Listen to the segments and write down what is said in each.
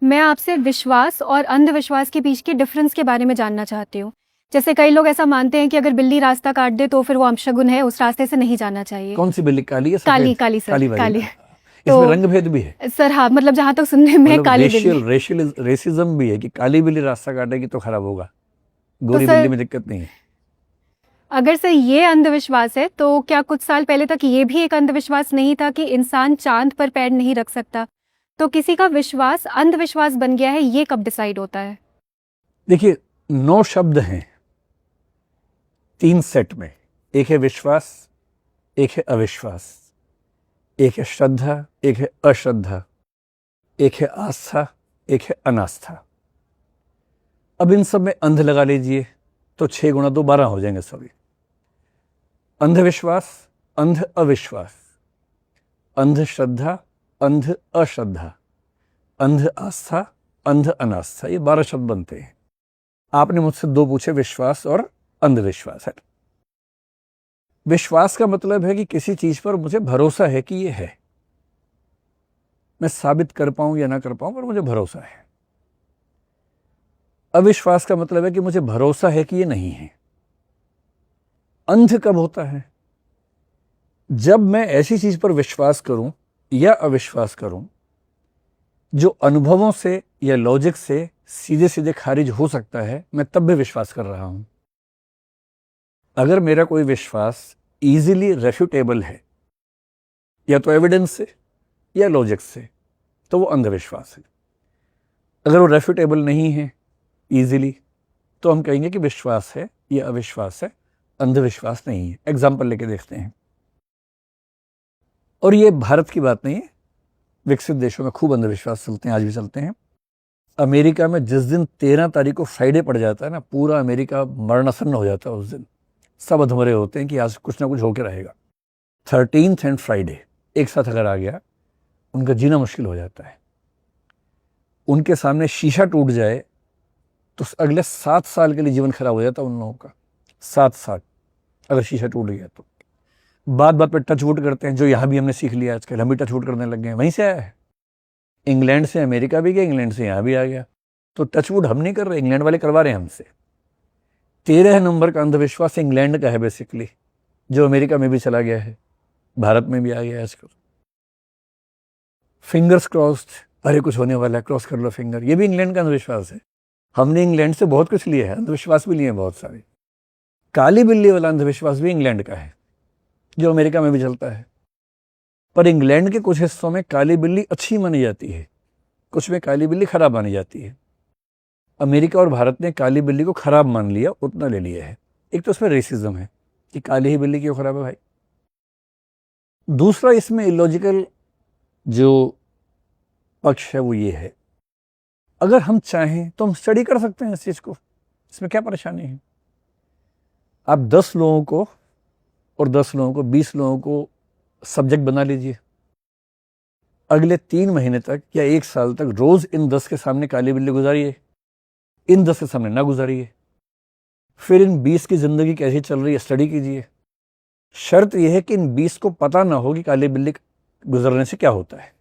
मैं आपसे विश्वास और अंधविश्वास के बीच के डिफरेंस के बारे में जानना चाहती हूँ। जैसे कई लोग ऐसा मानते हैं कि अगर बिल्ली रास्ता काट दे तो फिर वो अपशगुन है, उस रास्ते से नहीं जाना चाहिए। कौन सी बिल्ली, काली या काली सफेद? काली सर, काली वाली काली। ना? तो इसमें रंग भेद भी है, सर हाँ, मतलब जहाँ तक सुनने में मतलब काली बिल्ली। रेसिज्म भी है कि काली बिल्ली रास्ता काटेगी तो खराब होगा, तो गोरी बिल्ली सर में दिक्कत नहीं है। अगर सर ये अंधविश्वास है तो क्या कुछ साल पहले तक ये भी एक अंधविश्वास नहीं था कि इंसान चांद पर पैर नहीं रख सकता? तो किसी का विश्वास अंधविश्वास बन गया है, ये कब डिसाइड होता है? देखिए, 9 शब्द हैं 3 सेट में। एक है विश्वास, एक है अविश्वास, एक है श्रद्धा, एक है अश्रद्धा, एक है आस्था, एक है अनास्था। अब इन सब में अंध लगा लीजिए तो 6 गुणा 2 12 हो जाएंगे सभी। अंधविश्वास, अंध अविश्वास, अंध श्रद्धा, अंध अश्रद्धा, अंध आस्था, अंध अनास्था, ये 12 शब्द बनते हैं। आपने मुझसे 2 पूछे, विश्वास और अंधविश्वास है। विश्वास का मतलब है कि किसी चीज पर मुझे भरोसा है कि ये है, मैं साबित कर पाऊं या ना कर पाऊं पर मुझे भरोसा है। अविश्वास का मतलब है कि मुझे भरोसा है कि ये नहीं है। अंध कब होता है? जब मैं ऐसी चीज पर विश्वास करूं या अविश्वास करूं जो अनुभवों से या लॉजिक से सीधे सीधे खारिज हो सकता है, मैं तब भी विश्वास कर रहा हूं। अगर मेरा कोई विश्वास इजीली रेफ्यूटेबल है, या तो एविडेंस से या लॉजिक से, तो वो अंधविश्वास है। अगर वो रेफ्यूटेबल नहीं है इजीली, तो हम कहेंगे कि विश्वास है या अविश्वास है, अंधविश्वास नहीं है। एग्जाम्पल लेके देखते हैं। और ये भारत की बात नहीं है, विकसित देशों में खूब अंधविश्वास चलते हैं, आज भी चलते हैं। अमेरिका में जिस दिन 13 तारीख को फ्राइडे पड़ जाता है ना, पूरा अमेरिका मरणासन्न हो जाता है। उस दिन सब अधमरे होते हैं कि आज कुछ ना कुछ होकर रहेगा। 13th एंड फ्राइडे एक साथ अगर आ गया, उनका जीना मुश्किल हो जाता है। उनके सामने शीशा टूट जाए तो अगले 7 साल के लिए जीवन खराब हो जाता है उन लोगों का। 7 साल अगर शीशा टूट गया तो। बात बात पे टच वुड करते हैं, जो यहाँ भी हमने सीख लिया आजकल, हम भी टच वुड करने लग गए। वहीं से आया है, इंग्लैंड से अमेरिका भी गया, इंग्लैंड से यहाँ भी आ गया। तो टच वुड हम नहीं कर रहे, इंग्लैंड वाले करवा रहे हैं हमसे। 13 नंबर का अंधविश्वास इंग्लैंड का है बेसिकली, जो अमेरिका में भी चला गया है, भारत में भी आ गया है आजकल। फिंगर्स क्रॉस्ड, अरे कुछ होने वाला है, क्रॉस कर लो फिंगर, ये भी इंग्लैंड का अंधविश्वास है। हमने इंग्लैंड से बहुत कुछ लिया है, अंधविश्वास भी लिए हैं बहुत सारे। काली बिल्ली वाला अंधविश्वास भी इंग्लैंड का है, जो अमेरिका में भी चलता है। पर इंग्लैंड के कुछ हिस्सों में काली बिल्ली अच्छी मानी जाती है, कुछ में काली बिल्ली खराब मानी जाती है। अमेरिका और भारत ने काली बिल्ली को खराब मान लिया, उतना ले लिया है। एक तो इसमें रेसिज्म है कि काली ही बिल्ली क्यों खराब है भाई। दूसरा इसमें इलॉजिकल जो पक्ष है वो ये है, अगर हम चाहें तो हम स्टडी कर सकते हैं इस चीज को, इसमें क्या परेशानी है। आप 10 लोगों को और 10 लोगों को, 20 लोगों को सब्जेक्ट बना लीजिए। अगले 3 महीने तक या 1 साल तक रोज इन 10 के सामने काली बिल्ली गुजारिए, इन 10 के सामने ना गुजारिए। फिर इन 20 की जिंदगी कैसी चल रही है स्टडी कीजिए। शर्त यह है कि इन 20 को पता ना हो कि काली बिल्ली गुजरने से क्या होता है।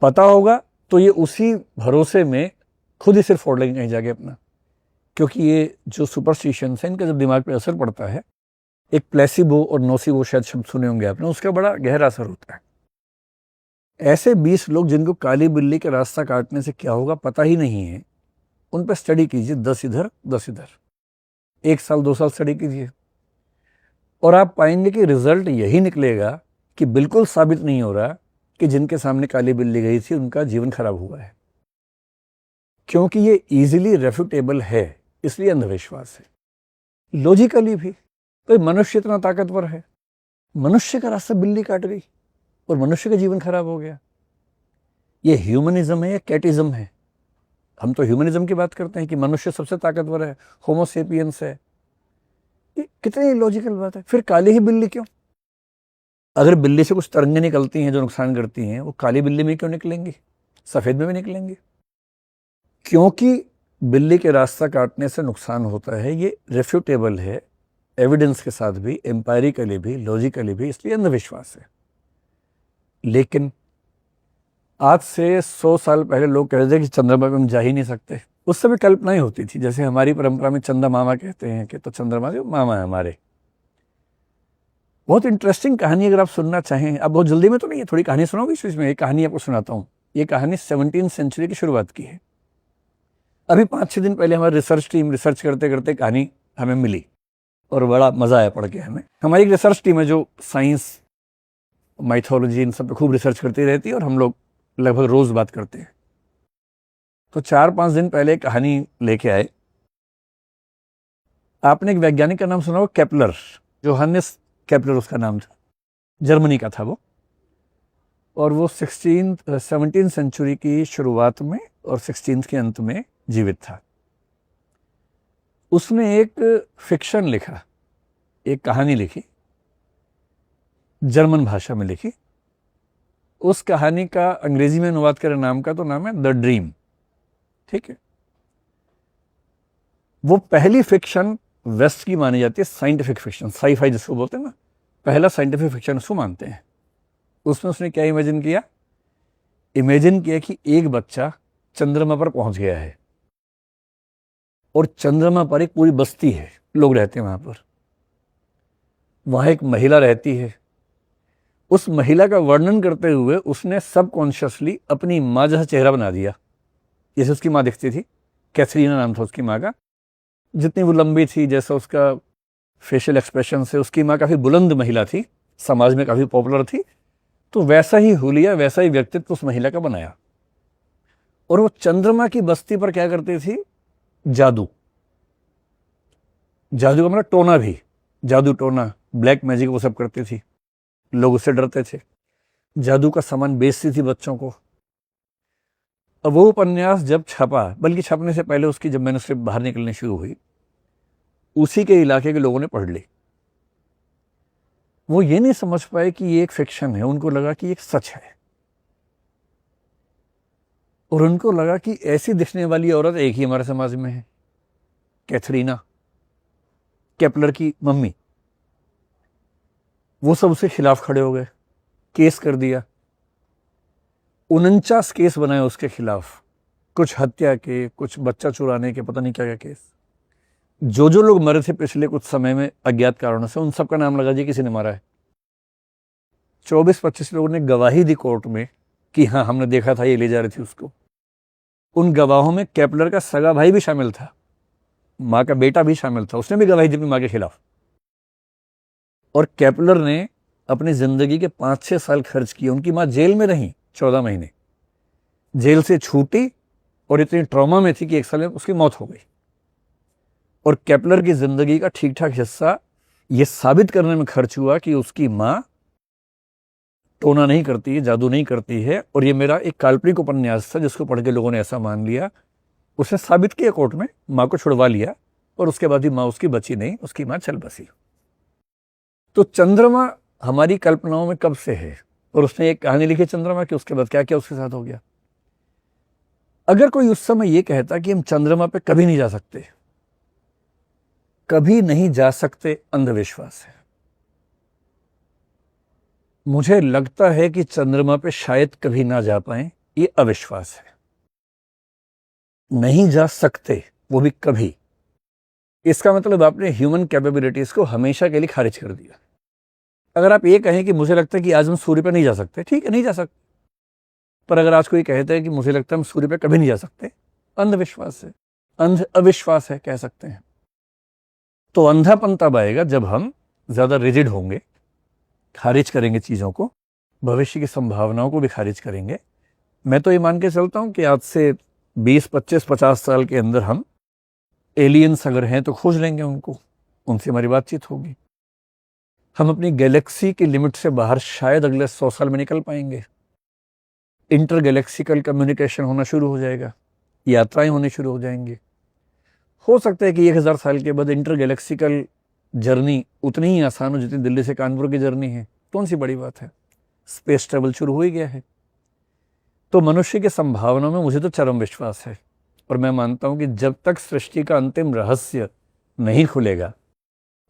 पता होगा तो ये उसी भरोसे में खुद ही सिर फोड़ लेंगे कहीं जाके अपना, क्योंकि ये जो सुपरस्टिशंस है इनका जब दिमाग पे असर पड़ता है, एक प्लेसिबो और नोसिबो शायद शब्द सुने होंगे आपने, उसका बड़ा गहरा असर होता है। ऐसे 20 लोग जिनको काली बिल्ली के रास्ता काटने से क्या होगा पता ही नहीं है, उन पर स्टडी कीजिए, 10 इधर 10 इधर, 1 साल 2 साल स्टडी कीजिए, और आप पाएंगे कि रिजल्ट यही निकलेगा कि बिल्कुल साबित नहीं हो रहा कि जिनके सामने काली बिल्ली गई थी उनका जीवन खराब हुआ है, क्योंकि ये इजीली रेफ्यूटेबल है, इसलिए अंधविश्वास है। लॉजिकली भी तो मनुष्य इतना ताकतवर है, मनुष्य का रास्ता बिल्ली काट गई और मनुष्य का जीवन खराब हो गया। ये ह्यूमनिज्म है या कैटिज्म है? हम तो ह्यूमनिज्म की बात करते हैं कि मनुष्य सबसे ताकतवर है, होमो सेपियंस है। ये कितनी लॉजिकल बात है। फिर काली ही बिल्ली क्यों? अगर बिल्ली से कुछ तरंगें निकलती हैं जो नुकसान करती हैं, वो काली बिल्ली में क्यों निकलेंगी, सफेद में भी निकलेंगी? क्योंकि बिल्ली के रास्ता काटने से नुकसान होता है, ये रेफ्यूटेबल है, एविडेंस के साथ भी, एम्पायरिकली भी, लॉजिकली भी, इसलिए अंधविश्वास है। लेकिन आज से 100 साल पहले लोग कहते थे कि चंद्रमा पे हम जा ही नहीं सकते। उस समय कल्पनाएं होती थी, जैसे हमारी परंपरा में चंदा मामा कहते हैं कि तो चंद्रमा जो मामा है हमारे। बहुत इंटरेस्टिंग कहानी अगर आप सुनना चाहें, अब बहुत जल्दी में तो नहीं है, थोड़ी कहानी सुनाओगे इसमें, एक कहानी आपको सुनाता हूँ। ये कहानी 17वीं सेंचुरी की शुरुआत की है। अभी 5-6 दिन पहले हमारी रिसर्च टीम रिसर्च करते करते कहानी हमें मिली और बड़ा मजा आया पढ़ के हमें। हमारी एक रिसर्च टीम है जो साइंस, माइथोलॉजी, इन सब पे खूब रिसर्च करती रहती है और हम लोग लगभग रोज बात करते हैं। तो 4-5 दिन पहले एक कहानी लेके आए। आपने एक वैज्ञानिक का नाम सुना होगा, केपलर, जोहानिस केपलर उसका नाम था, जर्मनी का था वो। और वो 17वीं सेंचुरी की शुरुआत में और 16वीं के अंत में जीवित था। उसने एक फिक्शन लिखा, एक कहानी लिखी, जर्मन भाषा में लिखी। उस कहानी का अंग्रेजी में अनुवाद करें नाम का, तो नाम है द ड्रीम। ठीक है, वो पहली फिक्शन वेस्ट की मानी जाती है, साइंटिफिक फिक्शन, साई-फाई जिसको बोलते हैं ना, पहला साइंटिफिक फिक्शन उसको मानते हैं। उसमें उसने क्या इमेजिन किया? इमेजिन किया कि एक बच्चा चंद्रमा पर पहुंच गया है और चंद्रमा पर एक पूरी बस्ती है, लोग रहते हैं वहां पर। वहां एक महिला रहती है। उस महिला का वर्णन करते हुए उसने सबकॉन्शियसली अपनी माँ जैसा चेहरा बना दिया, जैसे उसकी माँ दिखती थी। कैथरीना नाम था उसकी माँ का। जितनी वो लंबी थी, जैसा उसका फेशियल एक्सप्रेशन से, उसकी माँ काफ़ी बुलंद महिला थी, समाज में काफ़ी पॉपुलर थी। तो वैसा ही हुलिया, वैसा ही व्यक्तित्व उस महिला का बनाया। और वो चंद्रमा की बस्ती पर क्या करती थी? जादू। जादू का मतलब टोना भी, जादू टोना, ब्लैक मैजिक, वो सब करती थी। लोग उससे डरते थे। जादू का सामान बेचती थी बच्चों को। अब वो उपन्यास जब छपा, बल्कि छपने से पहले उसकी जब मैन्युस्क्रिप्ट बाहर निकलनी शुरू हुई, उसी के इलाके के लोगों ने पढ़ ली। वो ये नहीं समझ पाए कि ये एक फिक्शन है, उनको लगा कि एक सच है। और उनको लगा कि ऐसी दिखने वाली औरत एक ही हमारे समाज में है, कैथरीना, केपलर की मम्मी। वो सब उसके खिलाफ खड़े हो गए, केस कर दिया। 49 केस बनाए उसके खिलाफ, कुछ हत्या के, कुछ बच्चा चुराने के, पता नहीं क्या क्या केस। जो जो लोग मरे थे पिछले कुछ समय में अज्ञात कारणों से, उन सबका नाम लगा दिया किसी ने मारा है। 24-25 लोगों ने गवाही दी कोर्ट में कि हाँ हमने देखा था, ये ले जा रही थी उसको। उन गवाहों में केपलर का सगा भाई भी शामिल था, माँ का बेटा भी शामिल था, उसने भी गवाही दी अपनी माँ के खिलाफ। और केपलर ने अपनी जिंदगी के 5-6 साल खर्च किए। उनकी माँ जेल में रही 14 महीने, जेल से छूटी और इतनी ट्रॉमा में थी कि 1 साल में उसकी मौत हो गई। और केपलर की जिंदगी का ठीक ठाक हिस्सा यह साबित करने में खर्च हुआ कि उसकी माँ टोना नहीं करती है, जादू नहीं करती है। और ये मेरा एक काल्पनिक उपन्यास था जिसको पढ़ के लोगों ने ऐसा मान लिया। उसने साबित किया कोर्ट में, माँ को छुड़वा लिया, और उसके बाद भी माँ उसकी बची नहीं, उसकी माँ चल बसी। तो चंद्रमा हमारी कल्पनाओं में कब से है, और उसने एक कहानी लिखी चंद्रमा की, उसके बाद क्या क्या उसके साथ हो गया। अगर कोई उस समय ये कहता कि हम चंद्रमा पे कभी नहीं जा सकते, कभी नहीं जा सकते, अंधविश्वास है। मुझे लगता है कि चंद्रमा पे शायद कभी ना जा पाए, ये अविश्वास है। नहीं जा सकते, वो भी कभी। इसका मतलब आपने ह्यूमन कैपेबिलिटीज को हमेशा के लिए खारिज कर दिया। अगर आप ये कहें कि मुझे लगता है कि आज हम सूर्य पे नहीं जा सकते, ठीक है, नहीं जा सकते। पर अगर आज कोई कहता है कि मुझे लगता है हम सूर्य पे कभी नहीं जा सकते, अंधविश्वास है, अंध अविश्वास है, कह सकते हैं। तो अंधापन तब आएगा जब हम ज्यादा रिजिड होंगे, खारिज करेंगे चीजों को, भविष्य की संभावनाओं को भी खारिज करेंगे। मैं तो ये मान के चलता हूं कि आज से 20, 25, 50 साल के अंदर हम एलियंस अगर हैं तो खोज लेंगे उनको, उनसे हमारी बातचीत होगी। हम अपनी गैलेक्सी की लिमिट से बाहर शायद अगले 100 साल में निकल पाएंगे। इंटर गैलेक्सिकल कम्युनिकेशन होना शुरू हो जाएगा, यात्राएं होनी शुरू हो जाएंगी। हो सकता है कि 1000 साल के बाद इंटर गैलेक्सिकल जर्नी उतनी ही आसान हो जितनी दिल्ली से कानपुर की जर्नी है। कौन सी बड़ी बात है, स्पेस ट्रेवल शुरू हो ही गया है। तो मनुष्य की संभावनाओं में मुझे तो चरम विश्वास है। और मैं मानता हूं कि जब तक सृष्टि का अंतिम रहस्य नहीं खुलेगा,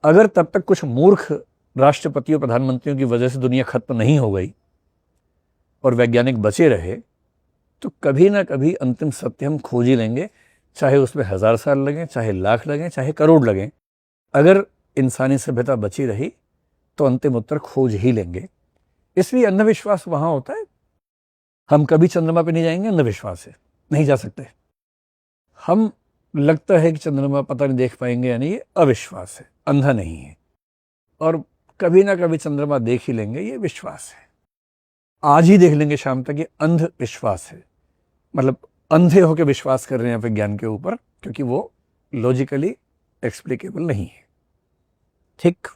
अगर तब तक कुछ मूर्ख राष्ट्रपतियों, प्रधानमंत्रियों की वजह से दुनिया खत्म नहीं हो गई और वैज्ञानिक बचे रहे, तो कभी ना कभी अंतिम सत्य हम खोज ही लेंगे, चाहे उसमें 1000 साल लगें, चाहे लाख लगें, चाहे करोड़ लगें। अगर इंसानी सभ्यता बची रही तो अंतिम उत्तर खोज ही लेंगे। इसलिए अंधविश्वास वहां होता है। हम कभी चंद्रमा पे नहीं जाएंगे, अंधविश्वास है, नहीं जा सकते। हम लगता है कि चंद्रमा पता नहीं देख पाएंगे, यानी ये अविश्वास है, अंधा नहीं है। और कभी ना कभी चंद्रमा देख ही लेंगे, ये विश्वास है। आज ही देख लेंगे शाम तक, ये अंधविश्वास है। मतलब अंधे होकर विश्वास कर रहे हैं विज्ञान के ऊपर, क्योंकि वो लॉजिकली एक्सप्लिकेबल नहीं है। ठीक।